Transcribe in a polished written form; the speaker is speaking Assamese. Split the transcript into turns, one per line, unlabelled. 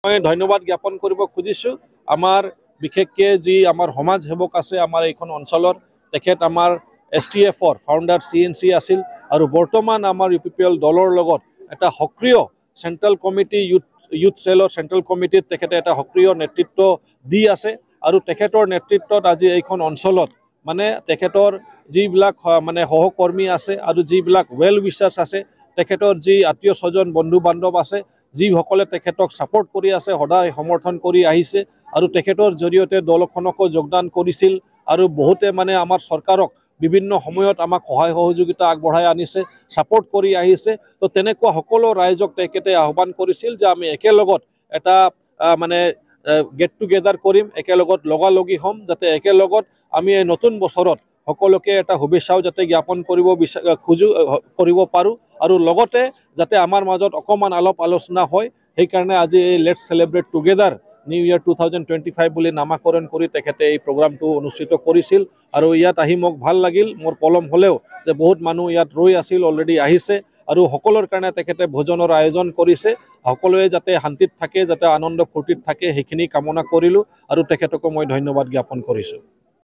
মই ধন্যবাদ জ্ঞাপন কৰিব খুজিছোঁ আমাৰ বিশেষকৈ যি আমাৰ সমাজ সেৱক আছে আমাৰ এইখন অঞ্চলৰ তেখেত আমাৰ STFৰ ফাউণ্ডাৰ CNC আছিল আৰু বৰ্তমান আমাৰ UPPL দলৰ লগত এটা সক্ৰিয় চেণ্ট্ৰেল কমিটি ইউথ সেলৰ চেণ্ট্ৰেল কমিটিত তেখেতে এটা সক্ৰিয় নেতৃত্ব দি আছে আৰু তেখেতৰ নেতৃত্বত আজি এইখন অঞ্চলত মানে তেখেতৰ যিবিলাক মানে সহকৰ্মী আছে আৰু যিবিলাক ৱেল উইচাৰ্ছ আছে তেখেতৰ যি আত্মীয় স্বজন বন্ধু বান্ধৱ আছে যিসকলে তেখেতক ছাপোৰ্ট কৰি আছে সদায় সমৰ্থন কৰি আহিছে আৰু তেখেতৰ জৰিয়তে দলখনকো যোগদান কৰিছিল আৰু বহুতে মানে আমাৰ চৰকাৰক বিভিন্ন সময়ত আমাক সহায় সহযোগিতা আগবঢ়াই আনিছে ছাপোৰ্ট কৰি আহিছে তো তেনেকুৱা সকলো ৰাইজক তেখেতে আহ্বান কৰিছিল যে আমি একেলগত এটা মানে গেট টুগেদাৰ কৰিম একেলগত লগালগি হ'ম যাতে একেলগত আমি এই নতুন বছৰত সকলোকে এটা শুভেচ্ছাও যাতে জ্ঞাপন কৰিব পাৰোঁ আৰু লগতে যাতে আমাৰ মাজত অকণমান আলাপ আলোচনা হয় সেইকাৰণে আজি এই লেটছ চেলিব্ৰেট টুগেদাৰ নিউ ইয়াৰ 2025 বুলি নামাকৰণ কৰি তেখেতে এই প্ৰগ্ৰামটো অনুষ্ঠিত কৰিছিল আৰু ইয়াত আহি মোক ভাল লাগিল মোৰ পলম হ'লেও যে বহুত মানুহ ইয়াত ৰৈ আছিল অলৰেডি আহিছে আৰু সকলোৰ কাৰণে তেখেতে ভোজনৰ আয়োজন কৰিছে সকলোৱে যাতে শান্তিত থাকে যাতে আনন্দ ফূৰ্তিত থাকে সেইখিনি কামনা কৰিলোঁ আৰু তেখেতকো মই ধন্যবাদ জ্ঞাপন কৰিছোঁ।